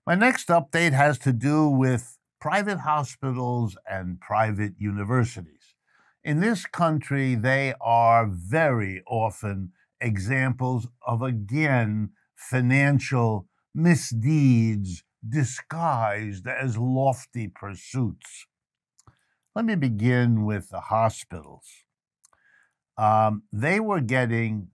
My next update has to do with private hospitals and private universities. In this country, they are very often examples of, again, financial misdeeds disguised as lofty pursuits. Let me begin with the hospitals. They were getting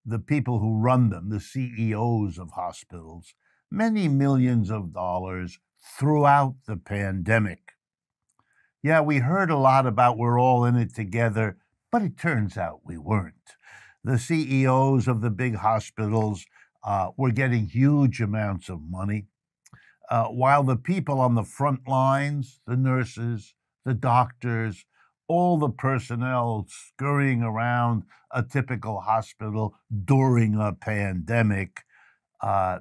the people who run them, the CEOs of hospitals, many millions of dollars throughout the pandemic. Yeah, we heard a lot about we're all in it together, but it turns out we weren't. The CEOs of the big hospitals were getting huge amounts of money, while the people on the front lines, the nurses, the doctors, all the personnel scurrying around a typical hospital during a pandemic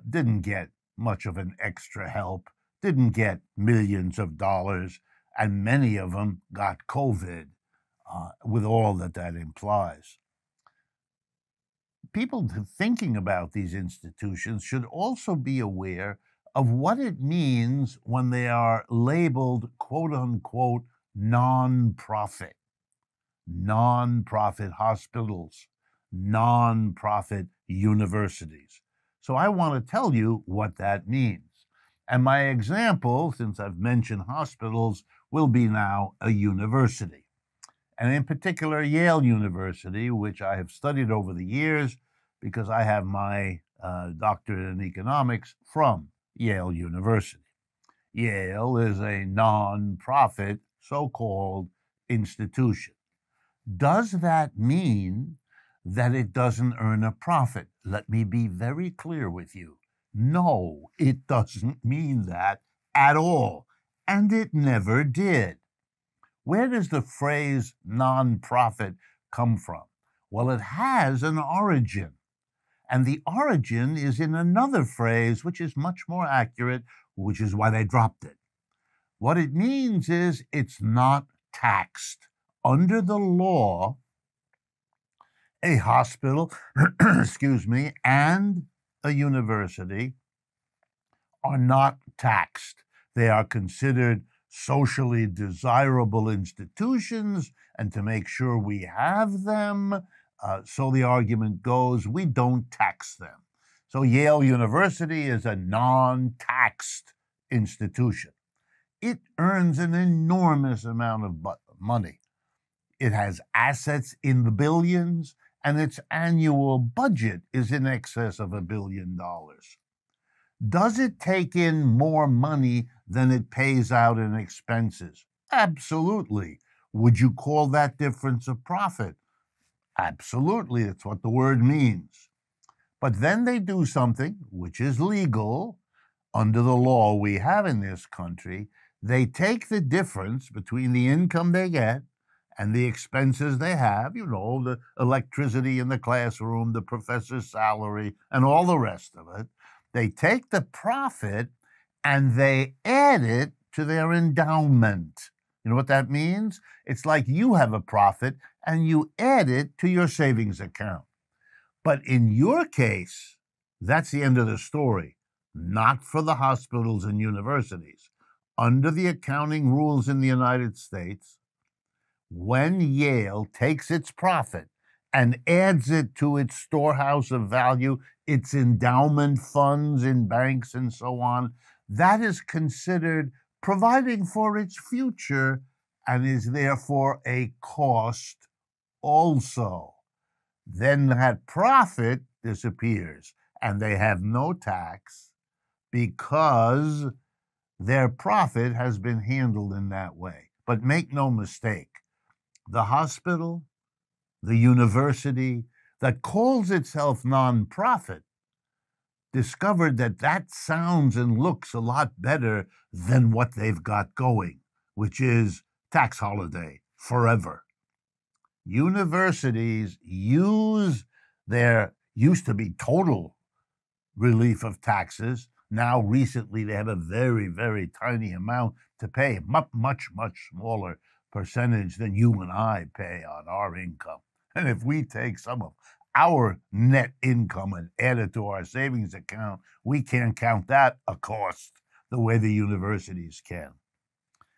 didn't get much of an extra help, didn't get millions of dollars, and many of them got COVID with all that that implies. People thinking about these institutions should also be aware of what it means when they are labeled quote unquote nonprofit. Nonprofit hospitals, nonprofit universities. So I want to tell you what that means. And my example, since I've mentioned hospitals, will be now a university. And in particular, Yale University, which I have studied over the years because I have my doctorate in economics from Yale University. Yale is a nonprofit, so-called institution. Does that mean that it doesn't earn a profit? Let me be very clear with you. No, it doesn't mean that at all. And it never did. Where does the phrase nonprofit come from? Well, it has an origin. And the origin is in another phrase, which is much more accurate, which is why they dropped it. What it means is it's not taxed. Under the law, a hospital, excuse me, and a university are not taxed. They are considered socially desirable institutions, and to make sure we have them, so the argument goes, we don't tax them. So Yale University is a non-taxed institution. It earns an enormous amount of money. It has assets in the billions, and its annual budget is in excess of $1 billion. Does it take in more money than it pays out in expenses? Absolutely. Would you call that difference a profit? Absolutely. That's what the word means. But then they do something which is legal under the law we have in this country. They take the difference between the income they get and the expenses they have, the electricity in the classroom, the professor's salary, and all the rest of it. They take the profit and they add it to their endowment. You know what that means? It's like you have a profit and you add it to your savings account. But in your case, that's the end of the story. Not for the hospitals and universities. Under the accounting rules in the United States, when Yale takes its profit and adds it to its storehouse of value, its endowment funds in banks and so on, that is considered providing for its future and is therefore a cost also. Then that profit disappears and they have no tax because their profit has been handled in that way. But make no mistake, the hospital, the university that calls itself nonprofit discovered that that sounds and looks a lot better than what they've got going, which is tax holiday forever. Universities use their used to be total relief of taxes. Now, recently, they have a very, very tiny amount to pay, much, much smaller percentage than you and I pay on our income. And if we take some of our net income and add it to our savings account, we can't count that a cost the way the universities can.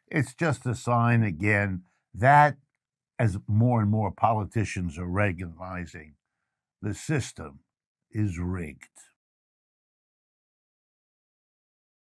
It's just a sign, again, that as more and more politicians are recognizing, the system is rigged.